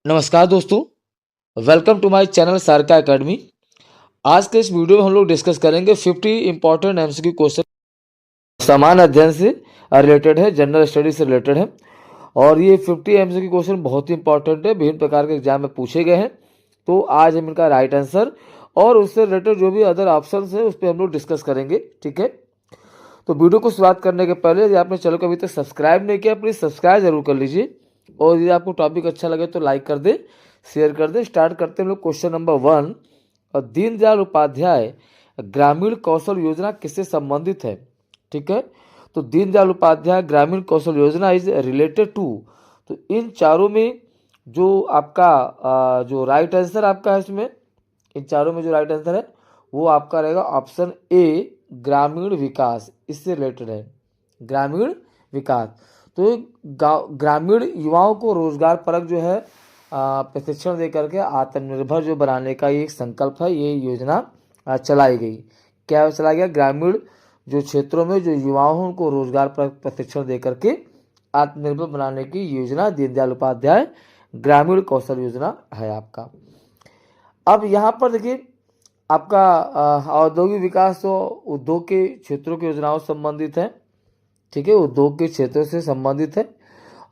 नमस्कार दोस्तों, welcome to my channel Sarka academy. आज के इस वीडियो में हम लोग डिस्कस करेंगे 50 इंपॉर्टेंट एमसीक्यू क्वेश्चन समान अध्ययन से रिलेटेड है, जनरल स्टडी से रिलेटेड है। और ये 50 एमसीक्यू क्वेश्चन बहुत ही इंपॉर्टेंट है, विभिन्न प्रकार के एग्जाम में पूछे गए हैं। तो आज हम इनका राइट आंसर और उससे रिलेटेड जो भी अदर ऑप्शन है उस पर हम लोग डिस्कस करेंगे। ठीक है, तो वीडियो को शुरुआत करने के पहले यदि आपने चैनल को अभी तक सब्सक्राइब नहीं किया, प्लीज़ सब्सक्राइब जरूर कर लीजिए। और यदि आपको टॉपिक अच्छा लगे तो लाइक कर दे, शेयर कर दे। स्टार्ट करते हैं हम लोग क्वेश्चन नंबर 1। और दीनदयाल उपाध्याय ग्रामीण कौशल योजना किससे संबंधित है? ठीक है, तो दीनदयाल उपाध्याय ग्रामीण Kaushal Yojana is related to, तो इन चारों में जो आपका जो राइट आंसर आपका है इसमें, इन चारों में जो राइट आंसर है वो आपका रहेगा ऑप्शन ए, ग्रामीण विकास। इससे रिलेटेड है ग्रामीण विकास। तो ग्रामीण युवाओं को रोजगार परक जो है प्रशिक्षण दे करके आत्मनिर्भर जो बनाने का ये एक संकल्प है, ये योजना चलाई गई। क्या चला गया? ग्रामीण जो क्षेत्रों में जो युवाओं हैं उनको रोजगार परक प्रशिक्षण दे करके आत्मनिर्भर बनाने की योजना दीनदयाल उपाध्याय ग्रामीण कौशल योजना है आपका। अब यहाँ पर देखिए आपका औद्योगिक विकास तो उद्योग के क्षेत्रों की योजनाओं से संबंधित है। ठीक है, उद्योग के क्षेत्रों से संबंधित है।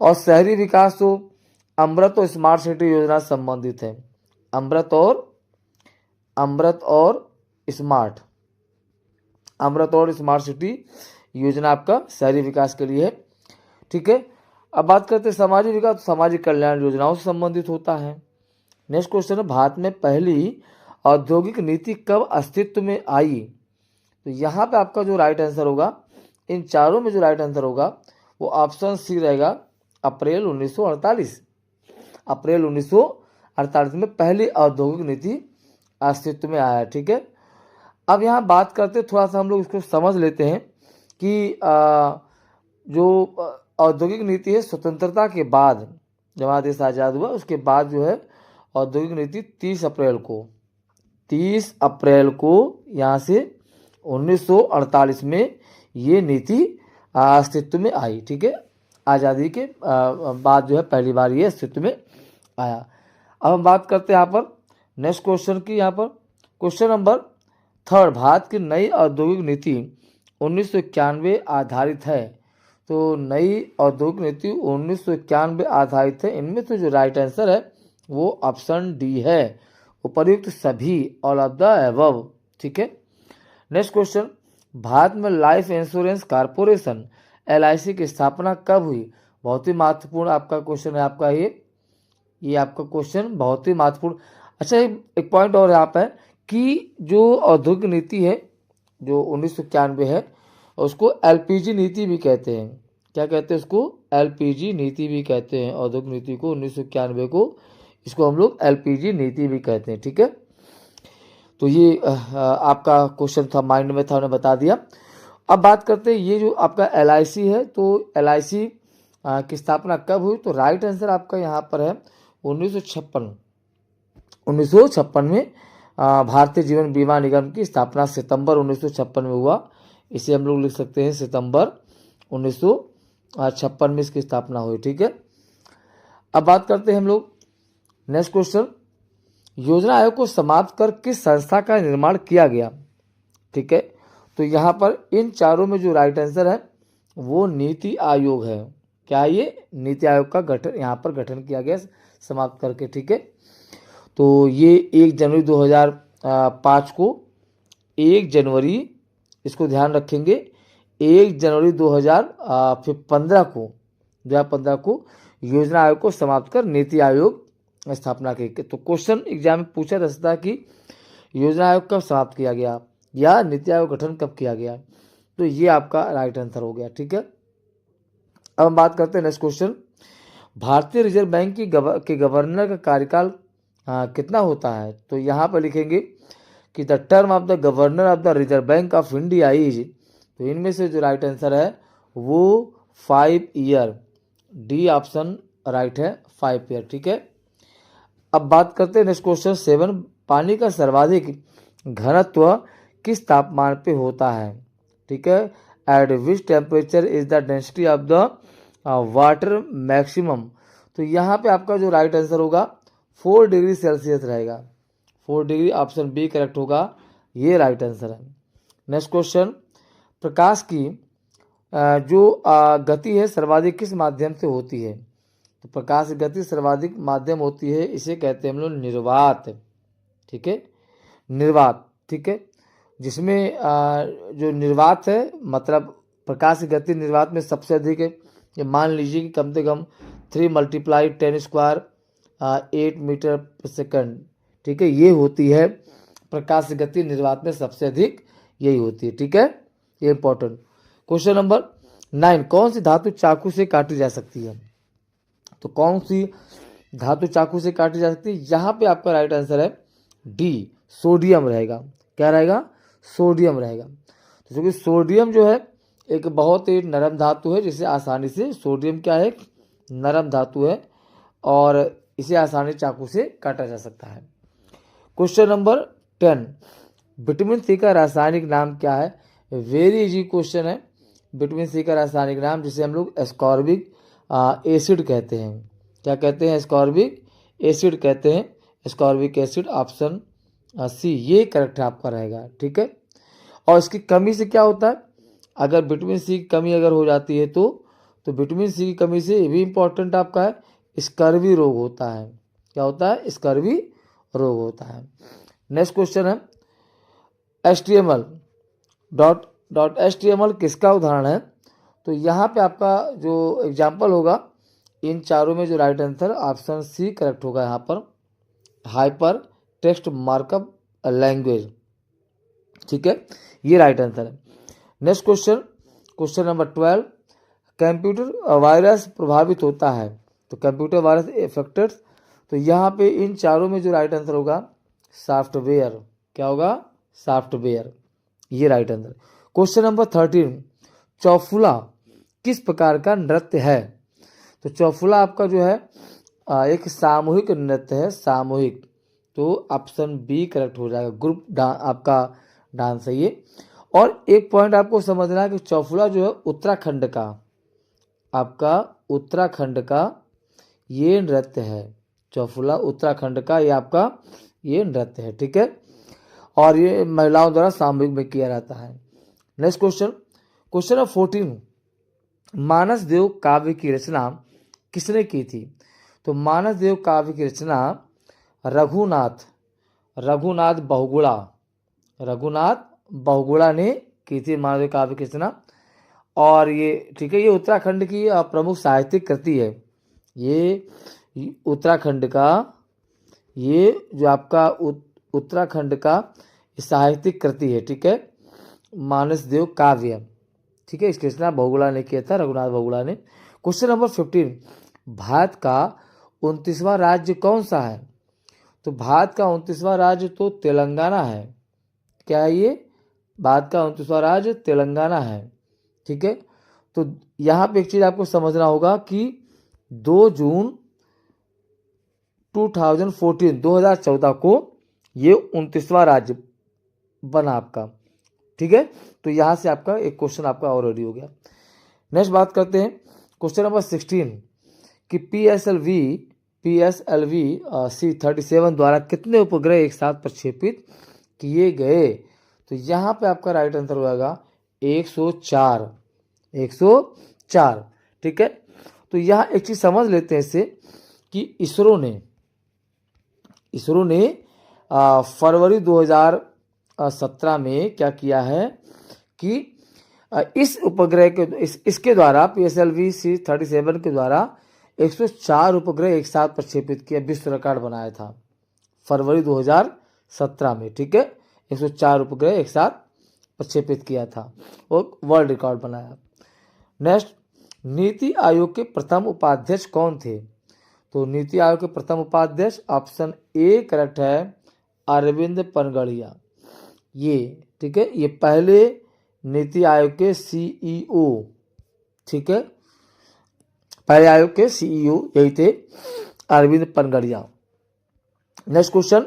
और शहरी विकास तो अमृत और स्मार्ट सिटी योजना से संबंधित है। अमृत और स्मार्ट सिटी योजना आपका शहरी विकास के लिए है। ठीक है, अब बात करते हैं सामाजिक विकास, तो सामाजिक कल्याण योजनाओं से संबंधित होता है। नेक्स्ट क्वेश्चन है, भारत में पहली औद्योगिक नीति कब अस्तित्व में आई? तो यहाँ पे आपका जो राइट आंसर होगा, इन चारों में जो राइट आंसर होगा वो ऑप्शन सी रहेगा, अप्रैल 1948। अप्रैल 1948 में पहली औद्योगिक नीति अस्तित्व में आया। ठीक है, अब यहाँ बात करते थोड़ा सा हम लोग इसको समझ लेते हैं कि जो औद्योगिक नीति है स्वतंत्रता के बाद, जब हमारा देश आज़ाद हुआ उसके बाद जो है औद्योगिक नीति 30 अप्रैल को यहाँ से 1948 में ये नीति अस्तित्व में आई। ठीक है, आज़ादी के बाद जो है पहली बार ये अस्तित्व में आया। अब हम बात करते हैं यहाँ पर नेक्स्ट क्वेश्चन की। यहाँ पर क्वेश्चन नंबर 3, भारत की नई औद्योगिक नीति 1991 आधारित है। तो नई औद्योगिक नीति 1991 आधारित है। इनमें से जो राइट आंसर है वो ऑप्शन डी है, उपर्युक्त सभी, ऑल ऑफ द अबव। ठीक है, नेक्स्ट क्वेश्चन, भारत में लाइफ इंश्योरेंस कॉर्पोरेशन LIC की स्थापना कब हुई? बहुत ही महत्वपूर्ण आपका क्वेश्चन है आपका ये आपका क्वेश्चन बहुत ही महत्वपूर्ण। अच्छा, एक पॉइंट और यहाँ पे कि जो औद्योगिक नीति है जो 1991 है उसको LPG नीति भी कहते हैं। क्या कहते हैं उसको? LPG नीति भी कहते हैं। औद्योगिक नीति को 1991 को इसको हम लोग LPG नीति भी कहते हैं। ठीक है, तो ये आपका क्वेश्चन था, माइंड में था, उन्हें बता दिया। अब बात करते हैं ये जो आपका LIC है, तो LIC की स्थापना कब हुई? तो राइट आंसर आपका यहाँ पर है 1956 में भारतीय जीवन बीमा निगम की स्थापना सितंबर 1956 में हुआ। इसे हम लोग लिख सकते हैं सितंबर 1956 में इसकी स्थापना हुई। ठीक है, अब बात करते हैं हम लोग नेक्स्ट क्वेश्चन, योजना आयोग को समाप्त कर किस संस्था का निर्माण किया गया? ठीक है, तो यहाँ पर इन चारों में जो राइट आंसर है वो नीति आयोग है। क्या ये नीति आयोग का गठन यहाँ पर गठन किया गया समाप्त करके। ठीक है, तो ये 1 जनवरी 2005 को 1 जनवरी, इसको ध्यान रखेंगे, 1 जनवरी 2015 को योजना आयोग को समाप्त कर नीति आयोग स्थापना की। तो क्वेश्चन एग्जाम में पूछा जा सकता है कि योजना आयोग कब समाप्त किया गया या नीति आयोग गठन कब किया गया, तो ये आपका राइट आंसर हो गया। ठीक है, अब हम बात करते हैं नेक्स्ट क्वेश्चन, भारतीय रिजर्व बैंक के गवर्नर का कार्यकाल कितना होता है? तो यहाँ पर लिखेंगे कि the term of the governor of the reserve bank of India is, तो इनमें से जो राइट आंसर है वो 5 ईयर, डी ऑप्शन राइट है, 5 ईयर। ठीक है, अब बात करते हैं नेक्स्ट क्वेश्चन 7, पानी का सर्वाधिक घनत्व किस तापमान पे होता है? ठीक है, eight which temperature is the density of the water maximum. तो यहाँ पे आपका जो राइट आंसर होगा 4 डिग्री सेल्सियस रहेगा। 4 डिग्री, ऑप्शन बी करेक्ट होगा, ये राइट आंसर है। नेक्स्ट क्वेश्चन, प्रकाश की जो गति है सर्वाधिक किस माध्यम से होती है? तो प्रकाश की गति सर्वाधिक माध्यम होती है, इसे कहते हैं हम लोग निर्वात। ठीक है, निर्वात। ठीक है, जिसमें जो निर्वात है मतलब प्रकाश की गति निर्वात में सबसे अधिक है। ये मान लीजिए कि कम से कम 3 × 10⁻² 8 मीटर पर सेकंड। ठीक है, ये होती है प्रकाश की गति निर्वात में सबसे अधिक, यही होती है। ठीक है, ये इंपॉर्टेंट। क्वेश्चन नंबर 9, कौन सी धातु चाकू से काटी जा सकती है? तो कौन सी धातु चाकू से काटी जा सकती है? यहाँ पे आपका राइट आंसर है डी, सोडियम रहेगा। क्या रहेगा? सोडियम रहेगा। तो क्योंकि सोडियम जो है एक बहुत ही नरम धातु है, जिसे आसानी से, सोडियम क्या है? नरम धातु है और इसे आसानी चाकू से काटा जा सकता है। क्वेश्चन नंबर 10, विटामिन सी का रासायनिक नाम क्या है? वेरी इजी क्वेश्चन है। विटामिन सी का रासायनिक नाम, जिसे हम लोग एस्कॉर्बिक एसिड कहते हैं। क्या कहते हैं? एस्कॉर्बिक एसिड कहते हैं। एस्कॉर्बिक एसिड, ऑप्शन सी, ये करेक्ट आपका रहेगा। ठीक है, और इसकी कमी से क्या होता है? अगर विटामिन सी की कमी अगर हो जाती है तो विटामिन सी की कमी से ये भी इंपॉर्टेंट आपका है, स्कर्वी रोग होता है। क्या होता है? स्कर्वी रोग होता है। नेक्स्ट क्वेश्चन है, HTML .html किसका उदाहरण है? तो यहाँ पे आपका जो एग्जाम्पल होगा, इन चारों में जो right answer, option C correct होगा यहाँ पर, हाइपर टेक्स्ट मार्कअप लैंग्वेज। ठीक है, ये राइट आंसर है। Next question, question number 12, computer virus प्रभावित होता है, तो कंप्यूटर वायरस इफेक्टेड, तो यहाँ पे इन चारों में जो राइट आंसर होगा, सॉफ्टवेयर। क्या होगा? सॉफ्टवेयर, ये right answer. Question number 13, Chauphula किस प्रकार का नृत्य है? तो चौफुला आपका जो है एक सामूहिक नृत्य है, सामूहिक, तो ऑप्शन बी करेक्ट हो जाएगा, ग्रुप आपका डांस है ये। और एक पॉइंट आपको समझना है कि चौफुला जो है उत्तराखंड का, आपका उत्तराखंड का ये नृत्य है। चौफुला उत्तराखंड का ये आपका ये नृत्य है। ठीक है, और ये महिलाओं द्वारा सामूहिक में किया जाता है। नेक्स्ट क्वेश्चन, क्वेश्चन नंबर 14, मानस देव काव्य की रचना किसने की थी? तो मानस देव काव्य की रचना रघुनाथ बहुगुणा ने की थी, मानस देव काव्य की रचना। और ये ठीक है, ये उत्तराखंड की प्रमुख साहित्यिक कृति है। ये उत्तराखंड का, ये जो आपका उत्तराखंड का साहित्यिक कृति है। ठीक है, मानस देव काव्य। ठीक है, इसकी रचना बहुगुणा ने किया था, रघुनाथ बहुगुणा ने। क्वेश्चन नंबर 15, भारत का 29वां राज्य कौन सा है? तो भारत का 29वां राज्य तो तेलंगाना है। क्या है ये? भारत का 29वां राज्य तेलंगाना है। ठीक है, तो यहाँ पे एक चीज आपको समझना होगा कि 2 जून 2014 को ये 29वां राज्य बना आपका। ठीक है, तो यहाँ से आपका एक क्वेश्चन आपका और रेडी हो गया। नेक्स्ट बात करते हैं क्वेश्चन नंबर 16 कि PSLV C-37 द्वारा कितने उपग्रह एक साथ प्रक्षेपित किए गए? तो यहाँ पे आपका राइट आंसर हो जाएगा 104। ठीक है, तो यहाँ एक चीज समझ लेते हैं इससे कि इसरो ने फरवरी 2017 में क्या किया है कि इस उपग्रह के इसके द्वारा PSLV C-37 के द्वारा 104 उपग्रह एक साथ प्रक्षेपित किया, विश्व रिकॉर्ड बनाया था फरवरी 2017 में। ठीक है, 104 उपग्रह एक साथ प्रक्षेपित किया था और वर्ल्ड रिकॉर्ड बनाया। नेक्स्ट, नीति आयोग के प्रथम उपाध्यक्ष कौन थे? तो नीति आयोग के प्रथम उपाध्यक्ष, ऑप्शन ए करेक्ट है, अरविंद पनगड़िया। ये ठीक है, ये पहले नीति आयोग के CEO। ठीक है, पहले आयोग के CEO यही थे, अरविंद पनगड़िया। नेक्स्ट क्वेश्चन,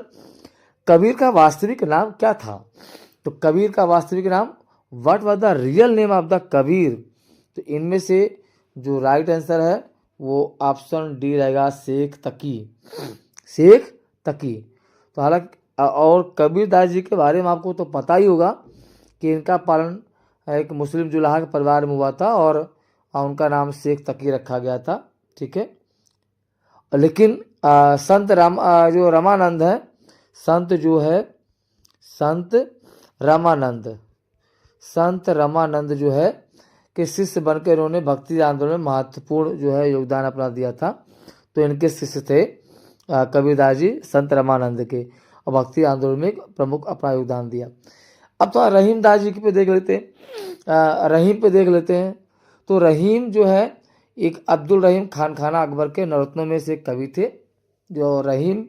कबीर का वास्तविक नाम क्या था? तो कबीर का वास्तविक नाम, what was the real name of the Kabir? तो इनमें से जो राइट आंसर है वो ऑप्शन डी रहेगा, शेख तकी। शेख तकी। तो हालांकि और कबीरदास जी के बारे में आपको तो पता ही होगा कि इनका पालन एक मुस्लिम जुलाहा के परिवार में हुआ था और उनका नाम शेख तकी रखा गया था। ठीक है, लेकिन संत जो रामानंद है, संत जो है संत रामानंद जो है के शिष्य बनकर इन्होंने भक्ति आंदोलन में महत्वपूर्ण जो है योगदान अपना दिया था। तो इनके शिष्य थे कबीरदास जी संत रामानंद के, और भक्ति आंदोलन में प्रमुख अपना योगदान दिया। अब तो रहीम दास जी पे देख लेते हैं, रहीम पे देख लेते हैं। तो रहीम जो है एक अब्दुल रहीम खानखाना अकबर के नवरत्नों में से एक कवि थे। जो रहीम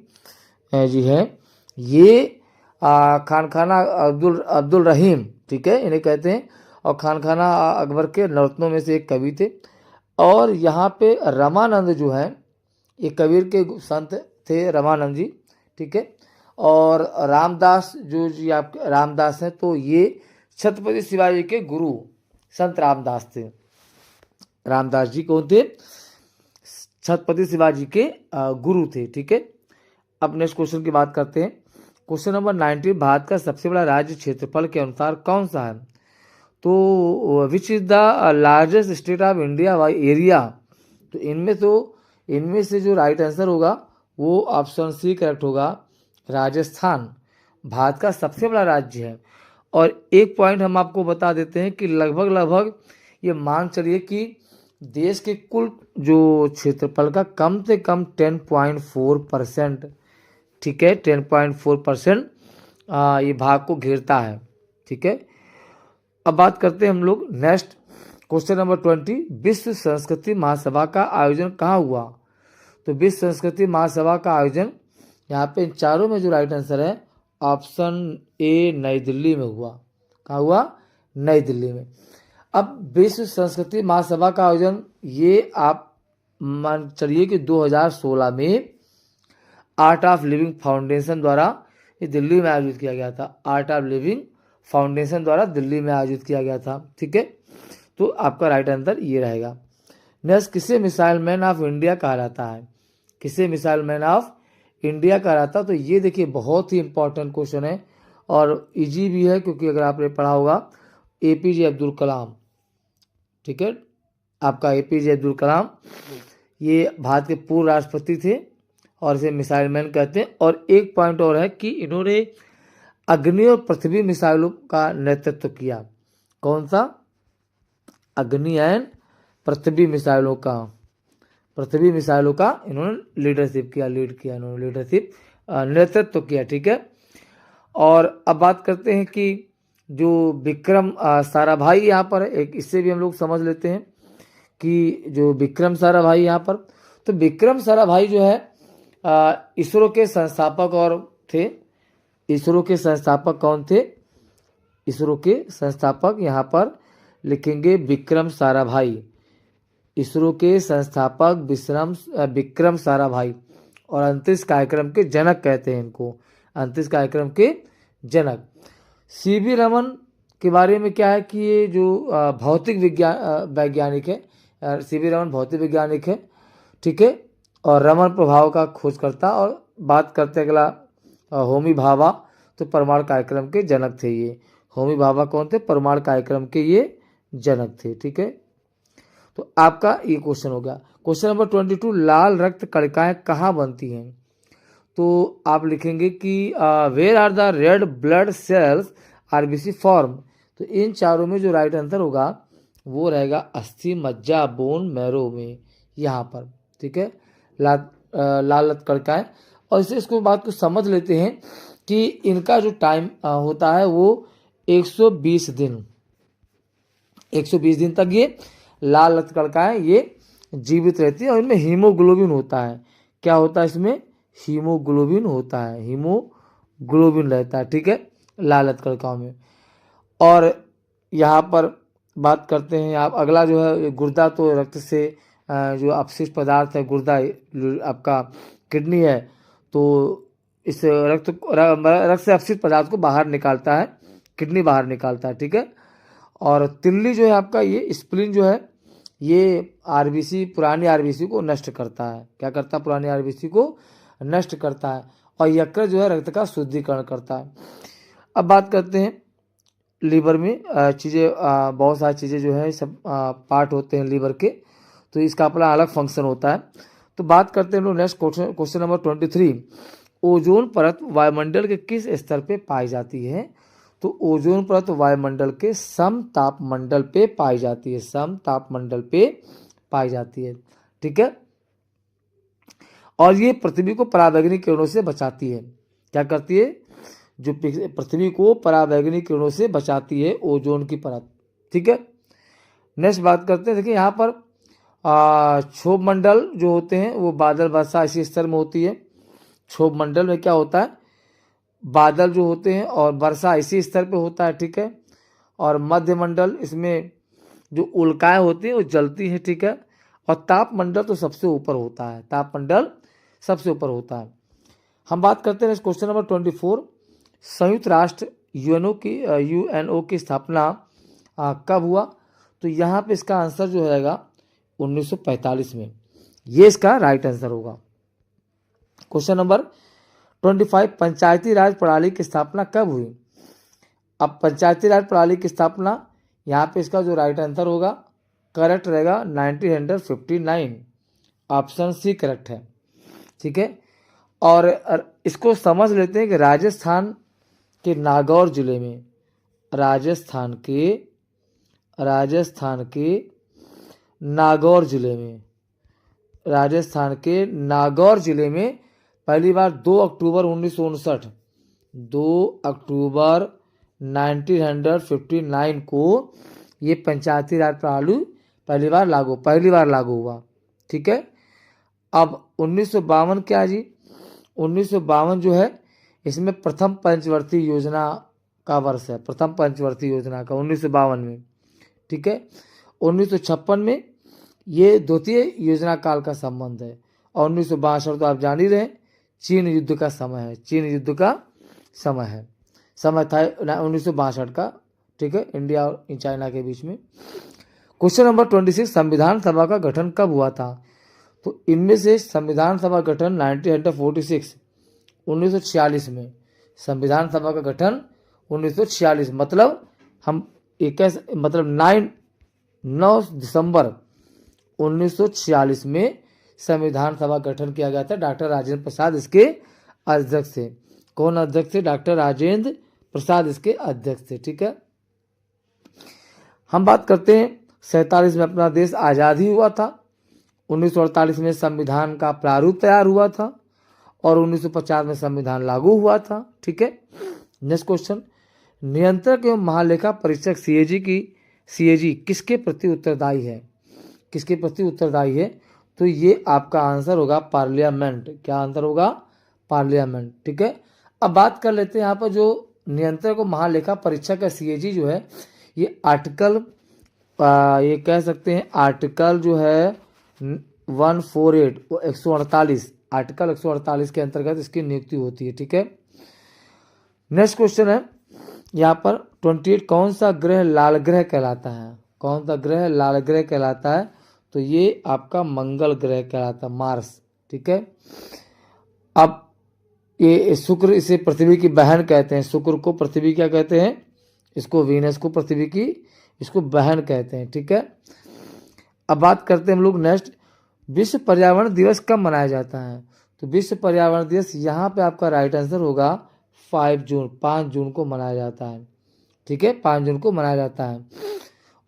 जी हैं ये खानखाना अब्दुल रहीम, ठीक है, इन्हें कहते हैं, और खानखाना अकबर के नवरत्नों में से एक कवि थे। और यहाँ पे रामानंद जो है ये कबीर के संत थे रामानंद जी। ठीक है, और रामदास जो जी आप रामदास हैं, तो ये छत्रपति शिवाजी के गुरु संत रामदास थे। रामदास जी कौन थे? छत्रपति शिवाजी के गुरु थे। ठीक है, अब नेक्स्ट क्वेश्चन की बात करते हैं। क्वेश्चन नंबर 19, भारत का सबसे बड़ा राज्य क्षेत्रफल के अनुसार कौन सा है? तो which is the largest state of India by area? तो इनमें से जो राइट आंसर होगा वो ऑप्शन सी करेक्ट होगा, राजस्थान भारत का सबसे बड़ा राज्य है। और एक पॉइंट हम आपको बता देते हैं कि लगभग ये मान चलिए कि देश के कुल जो क्षेत्रफल का कम से कम 10.4%, ठीक है, 10.4% ये भाग को घेरता है। ठीक है, अब बात करते हैं हम लोग नेक्स्ट क्वेश्चन नंबर 20, विश्व संस्कृति महासभा का आयोजन कहाँ हुआ? तो विश्व संस्कृति महासभा का आयोजन यहाँ पे इन चारों में जो राइट आंसर है ऑप्शन ए नई दिल्ली में हुआ। कहाँ हुआ? नई दिल्ली में। अब विश्व संस्कृति महासभा का आयोजन ये आप मान चलिए कि 2016 में आर्ट ऑफ लिविंग फाउंडेशन द्वारा ये दिल्ली में आयोजित किया गया था। आर्ट ऑफ लिविंग फाउंडेशन द्वारा दिल्ली में आयोजित किया गया था। ठीक है, तो आपका राइट आंसर ये रहेगा। नेक्स्ट, किसे मिसाइल मैन ऑफ इंडिया कहा जाता है? किसे मिसाइल मैन ऑफ इंडिया कहा जाता है? तो ये देखिए बहुत ही इंपॉर्टेंट क्वेश्चन है और इजी भी है, क्योंकि अगर आपने पढ़ा होगा APJ अब्दुल कलाम। ठीक है, आपका APJ अब्दुल कलाम ये भारत के पूर्व राष्ट्रपति थे और इसे मिसाइल मैन कहते हैं। और एक पॉइंट और है कि इन्होंने अग्नि और पृथ्वी मिसाइलों का नेतृत्व किया। कौन सा? अग्नि एंड पृथ्वी मिसाइलों का इन्होंने लीडरशिप किया, नेतृत्व किया। ठीक है, और अब बात करते हैं कि जो विक्रम साराभाई यहाँ पर एक, इससे भी हम लोग समझ लेते हैं कि जो विक्रम साराभाई यहाँ पर, तो विक्रम साराभाई जो है इसरो के संस्थापक और थे। इसरो के संस्थापक कौन थे? इसरो के संस्थापक यहाँ पर लिखेंगे विक्रम साराभाई। इसरो के संस्थापक विक्रम साराभाई, और अंतरिक्ष कार्यक्रम के जनक कहते हैं इनको, अंतरिक्ष कार्यक्रम के जनक। CV रमन के बारे में क्या है कि ये जो भौतिक वैज्ञानिक है, CV रमन भौतिक वैज्ञानिक है। ठीक है, और रमन प्रभाव का खोजकर्ता। और बात करते अगला होमी भाभा, तो परमाणु कार्यक्रम के जनक थे ये। होमी भाभा कौन थे? परमाणु कार्यक्रम के ये जनक थे। ठीक है, तो आपका ये क्वेश्चन हो गया। क्वेश्चन नंबर 22, लाल रक्त कणिकाएं कहाँ बनती हैं? तो आप लिखेंगे कि where are the red blood cells RBC form. तो इन चारों में जो राइट आंसर होगा वो रहेगा अस्थि, मज्जा, बोन, मैरो में, यहाँ पर। ठीक है, लाल रक्त कणिकाएं। और इसको बात को समझ लेते हैं कि इनका जो टाइम होता है वो 120 दिन, 120 दिन तक ये लाल रक्त कणिकाएं ये जीवित रहती है। और इनमें हीमोग्लोबिन होता है। क्या होता है इसमें? हीमोग्लोबिन होता है, हीमोग्लोबिन रहता है। ठीक है, लाल रक्त कणिकाओं में। और यहाँ पर बात करते हैं आप अगला जो है गुर्दा, तो रक्त से जो अपशिष्ट पदार्थ है, गुर्दा आपका किडनी है, तो इस रक्त से अपशिष्ट पदार्थ को बाहर निकालता है, किडनी बाहर निकालता है। ठीक है, और तिल्ली जो है आपका ये स्प्लीन जो है ये RBC, पुरानी RBC को नष्ट करता है। क्या करता है? पुरानी RBC को नष्ट करता है, और यकृत जो है रक्त का शुद्धिकरण करता है। अब बात करते हैं लीवर में चीज़ें, बहुत सारी चीज़ें जो है सब पार्ट होते हैं लीवर के, तो इसका अपना अलग फंक्शन होता है। तो बात करते हैं लोग नेक्स्ट क्वेश्चन नंबर 23, ओजोन परत वायुमंडल के किस स्तर पे पाई जाती है? तो ओजोन परत वायुमंडल के समतापमंडल पे पाई जाती है, समतापमंडल पे पाई जाती है, ठीक है। और ये पृथ्वी को पराबैंगनी किरणों से बचाती है। क्या करती है? जो पृथ्वी को पराबैंगनी किरणों से बचाती है, ओजोन की परत, ठीक है। नेक्स्ट बात करते हैं, देखिए यहाँ पर क्षोभ मंडल जो होते हैं वो बादल वर्षा इसी स्तर में होती है। क्षोभ मंडल में क्या होता है? बादल जो होते हैं और वर्षा इसी स्तर पे होता है, ठीक है। और मध्य मंडल, इसमें जो उल्काएं होती हैं वो जलती हैं, ठीक है। और तापमंडल तो सबसे ऊपर होता है, तापमंडल सबसे ऊपर होता है। हम बात करते हैं क्वेश्चन नंबर 24, संयुक्त राष्ट्र यूएनओ की स्थापना कब हुआ? तो यहाँ पे इसका आंसर जो रहेगा 1945 में, ये इसका राइट आंसर होगा। क्वेश्चन नंबर 25, पंचायती राज प्रणाली की स्थापना कब हुई? अब पंचायती राज प्रणाली की स्थापना, यहाँ पे इसका जो राइट आंसर होगा, करेक्ट रहेगा 1959, ऑप्शन सी करेक्ट है, ठीक है। और इसको समझ लेते हैं कि राजस्थान के नागौर जिले में, राजस्थान के नागौर जिले में पहली बार 2 अक्टूबर 1959, 2 अक्टूबर 1959 को ये पंचायती राज प्रणाली पहली बार लागू हुआ, ठीक है। अब 1952 क्या जी? 1952 जो है इसमें प्रथम पंचवर्षीय योजना का वर्ष है, प्रथम पंचवर्षीय योजना का 1952 में, ठीक है। 1956 में ये द्वितीय योजना काल का संबंध है। और 1962 तो आप जान ही रहे, चीन युद्ध का समय है, समय था 1962 का, ठीक है, इंडिया और चाइना के बीच में। क्वेश्चन नंबर 26, संविधान सभा का गठन कब हुआ था? तो इनमें से संविधान सभा गठन 1946 में, संविधान सभा का गठन 1946, मतलब हम एक मतलब 9 दिसंबर 1946 में संविधान सभा गठन किया गया था, डॉक्टर राजेंद्र प्रसाद इसके अध्यक्ष थे। कौन अध्यक्ष थे? डॉक्टर राजेंद्र प्रसाद इसके अध्यक्ष थे, ठीक है। हम बात करते हैं 47 में अपना देश आज़ाद ही हुआ था, 1948 में संविधान का प्रारूप तैयार हुआ था, और 1950 में संविधान लागू हुआ था, ठीक है। नेक्स्ट क्वेश्चन, नियंत्रक एवं महालेखा परीक्षक सीएजी किसके प्रति उत्तरदायी है? तो ये आपका आंसर होगा पार्लियामेंट। क्या आंसर होगा? पार्लियामेंट, ठीक है। अब बात कर लेते हैं यहाँ पर जो नियंत्रक और महालेखा परीक्षक का सीएजी जो है, ये आर्टिकल ये कह सकते हैं आर्टिकल जो है 148 148 आर्टिकल 148 के अंतर्गत इसकी नियुक्ति होती है, ठीक है। नेक्स्ट क्वेश्चन है यहाँ पर 28, कौन सा ग्रह लाल ग्रह कहलाता है? तो ये आपका मंगल ग्रह कहलाता है, मार्स, ठीक है। अब ये शुक्र, इसे पृथ्वी की बहन कहते हैं, शुक्र को पृथ्वी क्या कहते हैं? इसको वीनस को पृथ्वी की इसको बहन कहते हैं, ठीक है। अब बात करते हैं हम लोग नेक्स्ट, विश्व पर्यावरण दिवस कब मनाया जाता है? तो विश्व पर्यावरण दिवस यहाँ पे आपका राइट आंसर होगा 5 जून को मनाया जाता है, ठीक है, 5 जून को मनाया जाता है।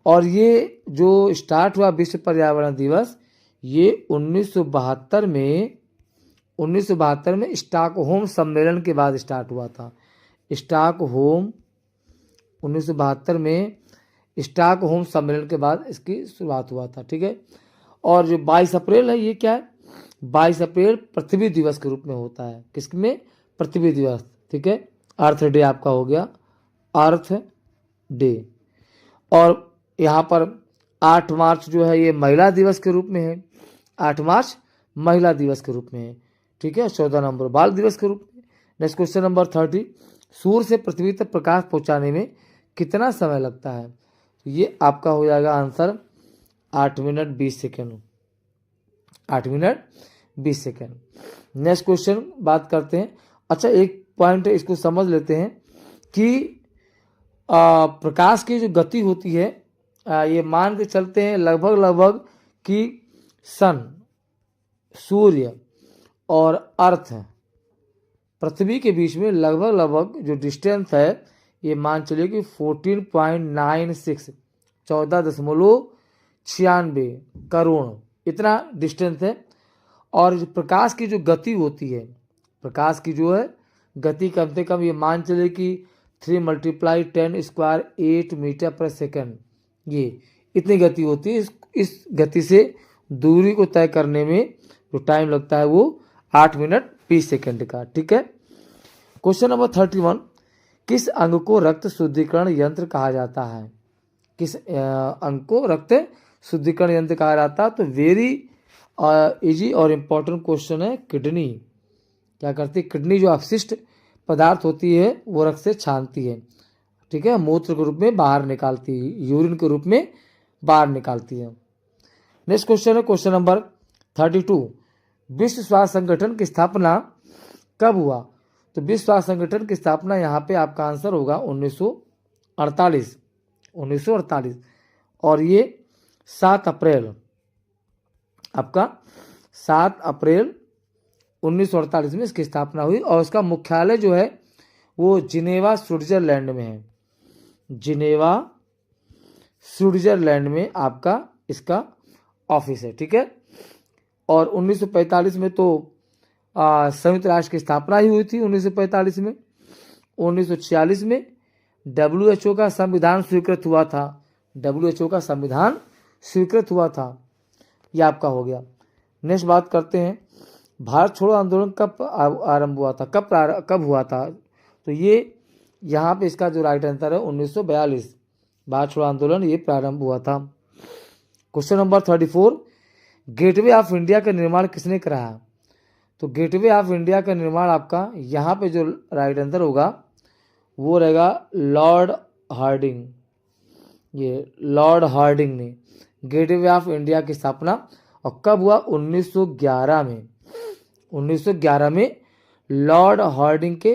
और ये जो स्टार्ट हुआ विश्व पर्यावरण दिवस, ये 1972 में स्टॉकहोम सम्मेलन के बाद स्टार्ट हुआ था। 1972 में स्टॉकहोम सम्मेलन के बाद इसकी शुरुआत हुआ था, ठीक है। और जो 22 अप्रैल है, ये क्या है? 22 अप्रैल पृथ्वी दिवस के रूप में होता है। किसमें? पृथ्वी दिवस, ठीक है। अर्थ डे आपका हो गया, अर्थ डे। और यहाँ पर 8 मार्च जो है ये महिला दिवस के रूप में है, 8 मार्च महिला दिवस के रूप में है, ठीक है। 14 नवंबर बाल दिवस के रूप में। नेक्स्ट क्वेश्चन नंबर 30, सूर्य से पृथ्वी तक प्रकाश पहुँचाने में कितना समय लगता है? तो ये आपका हो जाएगा answer 8 minute 20 second, 8 minute 20 second. Next question बात करते हैं। अच्छा, एक पॉइंट है, इसको समझ लेते हैं कि प्रकाश की जो गति होती है, ये मान के चलते हैं लगभग कि सन, सूर्य और अर्थ, पृथ्वी के बीच में लगभग जो डिस्टेंस है, ये मान चलिए कि 14.96, 14.96 करोड़, इतना डिस्टेंस है। और जो प्रकाश की जो गति होती है, प्रकाश की जो है गति कम से कम ये मान चले कि 3 × 10⁻⁸ 8 मीटर पर सेकंड, ये इतनी गति होती है। इस गति से दूरी को तय करने में जो टाइम लगता है वो 8 मिनट 20 सेकंड का। ठीक है। क्वेश्चन नंबर 31, किस अंग को रक्त शुद्धिकरण यंत्र कहा जाता है? किस अंग को रक्त शुद्धिकरण यंत्र कहा जाता है? तो वेरी इजी और इम्पोर्टेंट क्वेश्चन है। किडनी क्या करती है? किडनी जो अपशिष्ट पदार्थ होती है वो रक्त से छानती है। ठीक है, मूत्र के रूप में बाहर निकालती है, यूरिन के रूप में बाहर निकालती है। नेक्स्ट क्वेश्चन है क्वेश्चन नंबर 32, विश्व स्वास्थ्य संगठन की स्थापना कब हुआ? तो विश्व स्वास्थ्य संगठन की स्थापना यहाँ पे आपका आंसर होगा 1948 और ये 7 अप्रैल, आपका 7 अप्रैल 1948 में इसकी स्थापना हुई। और इसका मुख्यालय जो है वो जिनेवा स्विट्जरलैंड में है। जिनेवा स्विट्जरलैंड में आपका इसका ऑफिस है। ठीक है। और 1945 में तो संयुक्त राष्ट्र की स्थापना ही हुई थी 1945 में। 1946 में WHO का संविधान स्वीकृत हुआ था। WHO का संविधान स्वीकृत हुआ था। यह आपका हो गया। नेक्स्ट बात करते हैं, भारत छोड़ो आंदोलन कब आरंभ हुआ था? कब हुआ था? तो ये यहाँ पे इसका जो राइट आंसर है 1942, भारत छोड़ो आंदोलन ये प्रारंभ हुआ था। Question number 34, gateway of India का निर्माण किसने कराया? तो गेटवे ऑफ इंडिया का निर्माण आपका यहाँ पे जो राइट आंसर होगा वो रहेगा लॉर्ड हार्डिंग। ये लॉर्ड हार्डिंग ने गेटवे ऑफ इंडिया की स्थापना, और कब हुआ? 1911 में। 1911 में लॉर्ड हार्डिंग के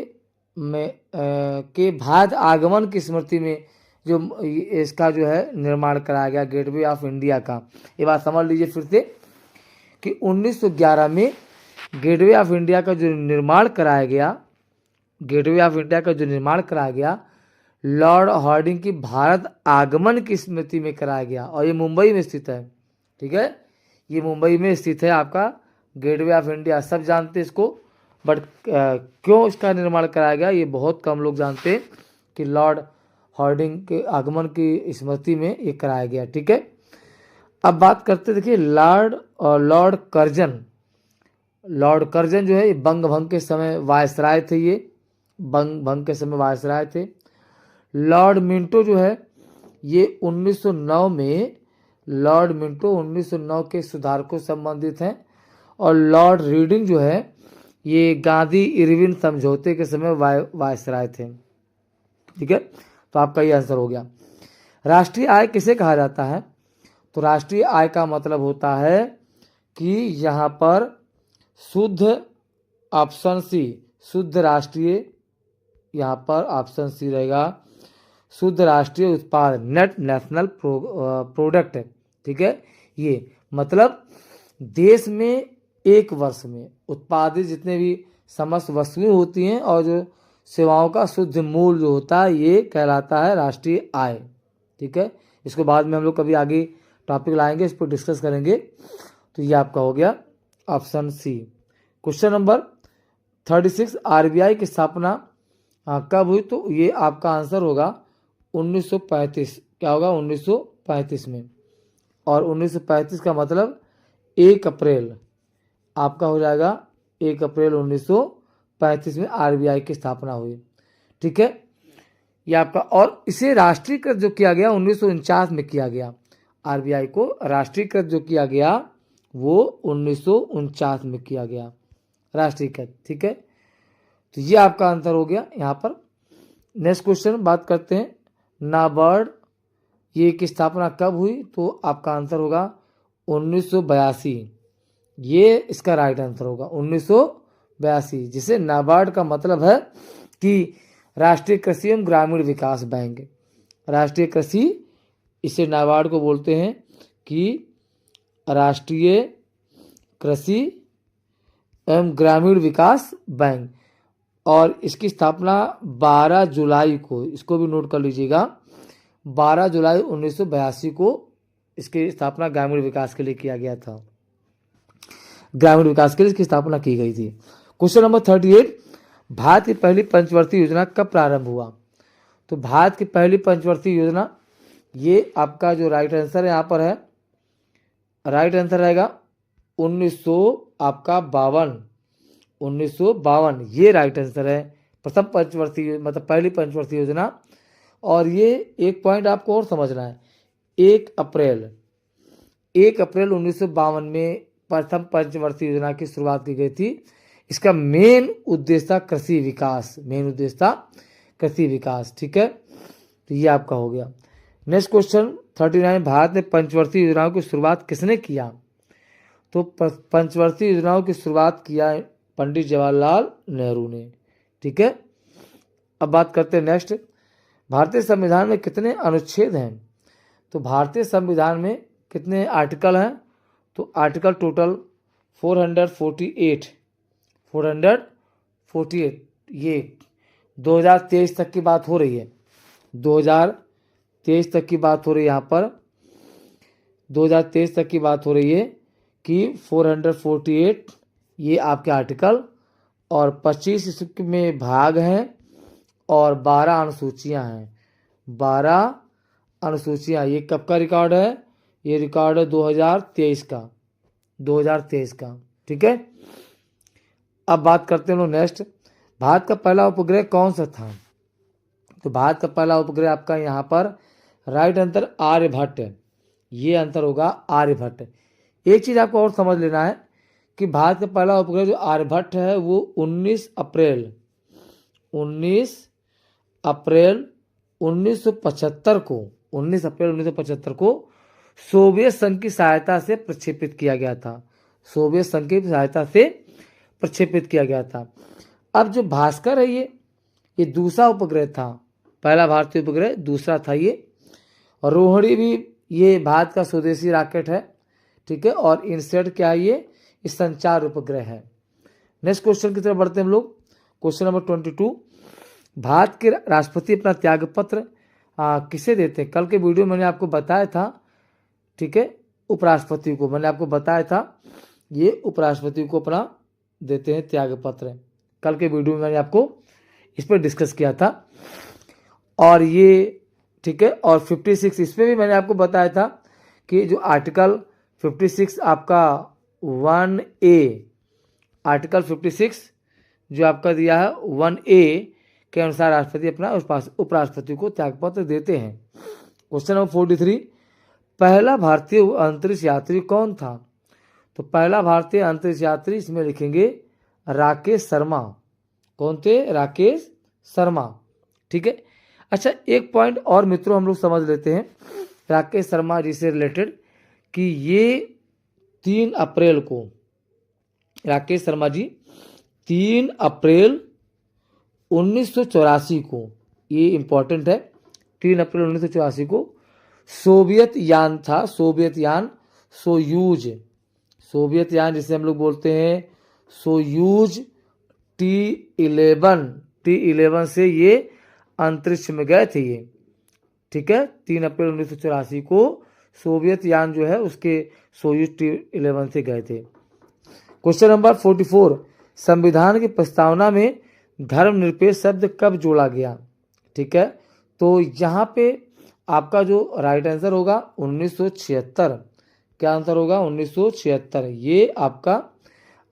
भारत आगमन की स्मृति में जो इसका जो है निर्माण कराया गया गेटवे ऑफ इंडिया का। ये बात समझ लीजिए फिर से कि 1911 में गेटवे ऑफ इंडिया का जो निर्माण कराया गया, गेटवे ऑफ इंडिया का जो निर्माण कराया गया लॉर्ड हार्डिंग की भारत आगमन की स्मृति में कराया गया। और ये मुंबई में स्थित है। ठीक है, ये मुंबई में स्थित है आपका गेटवे ऑफ इंडिया। सब जानते हैं इसको, बट क्यों इसका निर्माण कराया गया ये बहुत कम लोग जानते हैं कि लॉर्ड हार्डिंग के आगमन की स्मृति में ये कराया गया। ठीक है। अब बात करते, देखिए लॉर्ड कर्जन जो है ये बंग भंग के समय वायसराय थे। ये बंग भंग के समय वायसराय थे। लॉर्ड मिंटो जो है ये 1909 में, लॉर्ड मिंटो 1909 के सुधारकों से संबंधित हैं। और लॉर्ड रीडिंग जो है ये गांधी इरविन समझौते के समय वायसराय थे। ठीक है, तो आपका ये आंसर हो गया। राष्ट्रीय आय किसे कहा जाता है? तो राष्ट्रीय आय का मतलब होता है कि यहाँ पर शुद्ध, ऑप्शन सी, शुद्ध राष्ट्रीय, यहाँ पर ऑप्शन सी रहेगा शुद्ध राष्ट्रीय उत्पाद, नेट नेशनल प्रोडक्ट। ठीक है, ये मतलब देश में एक वर्ष में उत्पादित जितने भी समस्त वस्तुएं होती हैं और जो सेवाओं का शुद्ध मूल्य जो होता है ये कहलाता है राष्ट्रीय आय। ठीक है, इसको बाद में हम लोग कभी आगे टॉपिक लाएंगे, इस पर डिस्कस करेंगे। तो ये आपका हो गया option C. Question number 36, RBI की स्थापना कब हुई? तो ये आपका आंसर होगा 1935। क्या होगा? 1935 में। और 1935 का मतलब 1 अप्रैल आपका हो जाएगा 1 अप्रैल 1935 में आरबीआई की स्थापना हुई। ठीक है, ये आपका। और इसे राष्ट्रीयकृत जो किया गया 1949 में किया गया। आरबीआई को राष्ट्रीयकृत जो किया गया वो 1949 में किया गया, राष्ट्रीयकृत। ठीक है, तो ये आपका आंसर हो गया यहाँ पर। नेक्स्ट क्वेश्चन बात करते हैं, नाबार्ड ये की स्थापना कब हुई? तो आपका आंसर होगा 1982। ये इसका राइट आंसर होगा 1982। 1982, जिसे नाबार्ड का मतलब है कि राष्ट्रीय कृषि एवं ग्रामीण विकास बैंक। राष्ट्रीय कृषि, इसे नाबार्ड को बोलते हैं कि राष्ट्रीय कृषि एवं ग्रामीण विकास बैंक। और इसकी स्थापना 12 जुलाई को, इसको भी नोट कर लीजिएगा, 12 जुलाई 1982 को इसकी स्थापना ग्रामीण विकास के लिए किया गया था। ग्रामीण विकास के लिए इसकी स्थापना की गई थी। क्वेश्चन नंबर 38, भारत की पहली पंचवर्षीय योजना कब प्रारंभ हुआ? तो भारत की पहली पंचवर्षीय योजना, ये आपका जो राइट आंसर है यहाँ पर है, राइट आंसर रहेगा 1952, ये राइट आंसर है। प्रथम पंचवर्षीय मतलब पहली पंचवर्षीय योजना। और ये एक पॉइंट आपको और समझना है, 1 अप्रैल 1952 में प्रथम पंचवर्षीय योजना की शुरुआत की गई थी। इसका मेन उद्देश्य था कृषि विकास, कृषि विकास। ठीक है, तो ये आपका हो गया। नेक्स्ट क्वेश्चन 39, भारत में पंचवर्षीय योजनाओं की शुरुआत किसने किया? तो पंचवर्षीय योजनाओं की शुरुआत किया पंडित जवाहरलाल नेहरू ने। ठीक है, अब बात करते हैं नेक्स्ट, भारतीय संविधान में कितने अनुच्छेद हैं? तो भारतीय संविधान में कितने आर्टिकल हैं? तो आर्टिकल टोटल 448, ये 2023 तक की बात हो रही है, 2023 तक की बात हो रही है। यहाँ पर 2023 तक की बात हो रही है कि 448 ये आपके आर्टिकल और 25 इसमें भाग हैं और 12 अनुसूचियाँ हैं। 12 अनुसूचियाँ, ये कब का रिकॉर्ड है? ये रिकॉर्ड है 2023 का, 2023 का। ठीक है, अब बात करते हैं लोग नेक्स्ट, भारत का पहला उपग्रह कौन सा था? तो भारत का पहला उपग्रह आपका यहाँ पर राइट आंसर आर्यभट्ट, ये आंसर होगा आर्यभट्ट। एक चीज़ आपको और समझ लेना है कि भारत का पहला उपग्रह जो आर्यभट्ट है वो 19 अप्रैल 1975 को सोवियत संघ की सहायता से प्रक्षेपित किया गया था। सोवियत संघ की सहायता से प्रक्षेपित किया गया था। अब जो भास्कर है ये दूसरा उपग्रह था, पहला भारतीय उपग्रह दूसरा था ये। और रोहिणी भी ये भारत का स्वदेशी रॉकेट है। ठीक है, और इनसेट क्या है? ये संचार उपग्रह है। नेक्स्ट क्वेश्चन की तरफ बढ़ते हैं हम लोग। क्वेश्चन नंबर 22, भारत के राष्ट्रपति अपना त्यागपत्र किसे देते हैं? कल के वीडियो में मैंने आपको बताया था। ठीक है, उपराष्ट्रपति को मैंने आपको बताया था, ये उपराष्ट्रपति को अपना देते हैं त्यागपत्र। कल के वीडियो में मैंने आपको इस पर डिस्कस किया था। और ये ठीक है, और 56 इस पर भी मैंने आपको बताया था कि जो आर्टिकल 56 आपका 1A, आर्टिकल 56 जो आपका दिया है 1A के अनुसार राष्ट्रपति अपना उपराष्ट्रपति को त्यागपत्र देते हैं। क्वेश्चन नंबर 43, पहला भारतीय अंतरिक्ष यात्री कौन था? तो पहला भारतीय अंतरिक्ष यात्री इसमें लिखेंगे राकेश शर्मा। कौन थे? राकेश शर्मा। ठीक है, अच्छा एक पॉइंट और मित्रों हम लोग समझ लेते हैं राकेश शर्मा जी से रिलेटेड कि ये 3 अप्रैल को, राकेश शर्मा जी 3 अप्रैल 1984 को, ये इंपॉर्टेंट है, 3 अप्रैल 1984 को सोवियत यान था, सोवियत यान सोवियत यान जिसे हम लोग बोलते हैं सोयूज T11 से ये अंतरिक्ष में गए थे ये। ठीक है, 3 अप्रैल 1984 को सोवियत यान जो है उसके सोयूज T11 से गए थे। क्वेश्चन नंबर 44, संविधान की प्रस्तावना में धर्मनिरपेक्ष शब्द कब जोड़ा गया? ठीक है, तो यहाँ पे आपका जो राइट आंसर होगा 1976। क्या आंसर होगा? 1976, ये आपका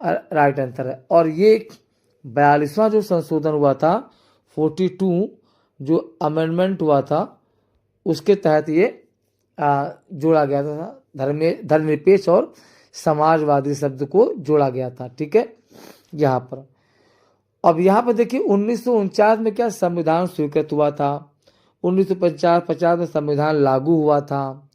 राइट आंसर है। और ये 42वां जो संशोधन हुआ था, 42 जो अमेंडमेंट हुआ था उसके तहत ये जोड़ा गया था, धर्मनिरपेक्ष और समाजवादी शब्द को जोड़ा गया था। ठीक है, यहाँ पर अब यहाँ पर देखिए 1949 में क्या संविधान स्वीकृत हुआ था, 1950 में संविधान लागू हुआ था,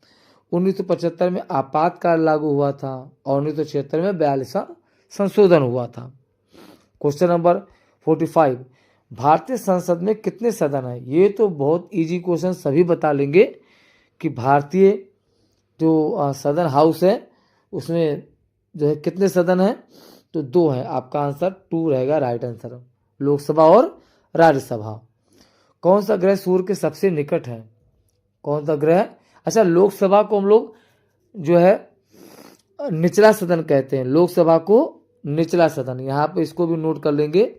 1975 में आपातकाल लागू हुआ था और 1976 में 42वां संशोधन हुआ था। क्वेश्चन नंबर 45, भारतीय संसद में कितने सदन हैं? ये तो बहुत इजी क्वेश्चन, सभी बता लेंगे कि भारतीय जो सदन हाउस है उसमें जो है कितने सदन हैं, तो 2 हैं। आपका आंसर 2 रहेगा राइट आंसर, लोकसभा और राज्यसभा। कौन सा ग्रह सूर्य के सबसे निकट है? कौन सा ग्रह? अच्छा, लोकसभा को हम लोग जो है निचला सदन कहते हैं, लोकसभा को निचला सदन, यहाँ पे इसको भी नोट कर लेंगे।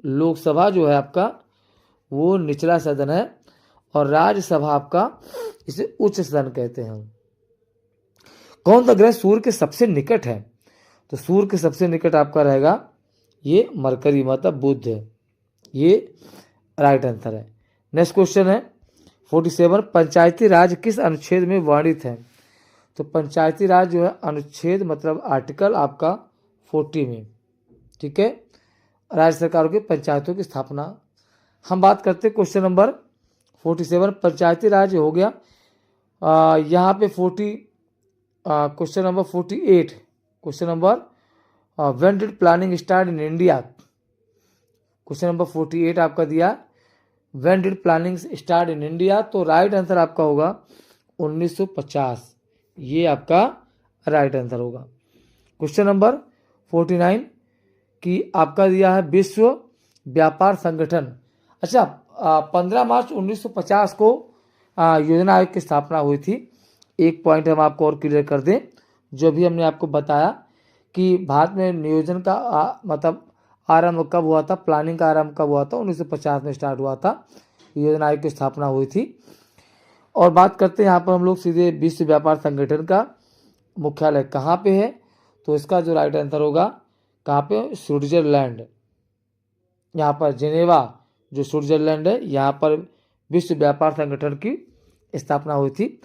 लोकसभा जो है आपका वो निचला सदन है और राज्यसभा आपका इसे उच्च सदन कहते हैं। कौन सा ग्रह सूर्य के सबसे निकट है? तो सूर्य के सबसे निकट आपका रहेगा ये मरकरी, मतलब बुध है, ये राइट आंसर है। नेक्स्ट क्वेश्चन है 47, पंचायती राज किस अनुच्छेद में वर्णित है? तो पंचायती राज जो है अनुच्छेद मतलब आर्टिकल आपका 40 में, ठीक है, राज्य सरकारों की पंचायतों की स्थापना। हम बात करते हैं क्वेश्चन नंबर 47, पंचायती राज हो गया। यहाँ पे question number 48, question number when did planning start in India? Question number 48 आपका दिया when did planning start in India, तो राइट आंसर आपका होगा 1950, ये आपका राइट आंसर होगा। क्वेश्चन नंबर 49 कि आपका दिया है विश्व व्यापार संगठन। अच्छा, 15 मार्च 1950 को योजना आयोग की स्थापना हुई थी। एक पॉइंट हम आपको और क्लियर कर दें, जो भी हमने आपको बताया कि भारत में नियोजन का मतलब आरंभ कब हुआ था, प्लानिंग का आरंभ कब हुआ था, 1950 में स्टार्ट हुआ था, योजना आयोग की स्थापना हुई थी। और बात करते हैं यहाँ पर हम लोग सीधे विश्व व्यापार संगठन का मुख्यालय कहाँ पे है, तो इसका जो राइट आंसर होगा कहाँ पे, स्विट्जरलैंड, यहाँ पर जेनेवा जो स्विट्जरलैंड है, यहाँ पर विश्व व्यापार संगठन की स्थापना हुई थी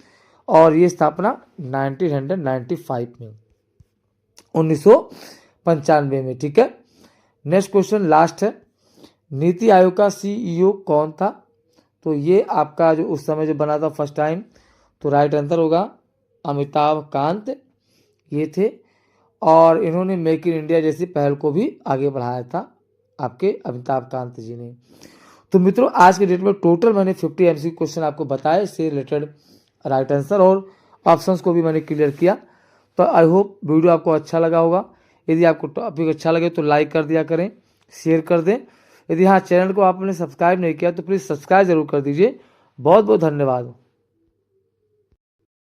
और ये स्थापना 1995 में, 1995 में, ठीक है। नेक्स्ट क्वेश्चन लास्ट है, नीति आयोग का CEO कौन था? तो ये आपका जो उस समय जो बना था फर्स्ट टाइम, तो राइट आंसर होगा अमिताभ कांत, ये थे। और इन्होंने मेक इन इंडिया जैसी पहल को भी आगे बढ़ाया था आपके अमिताभ कांत जी ने। तो मित्रों, आज के डेट में टोटल मैंने 50 MCQ क्वेश्चन आपको बताए, इससे रिलेटेड राइट आंसर और ऑप्शंस को भी मैंने क्लियर किया। तो आई होप वीडियो आपको अच्छा लगा होगा। यदि आपको टॉपिक अच्छा लगे तो लाइक कर दिया करें, शेयर कर दें। यदि हाँ चैनल को आपने सब्सक्राइब नहीं किया तो प्लीज़ सब्सक्राइब जरूर कर दीजिए। बहुत बहुत धन्यवाद।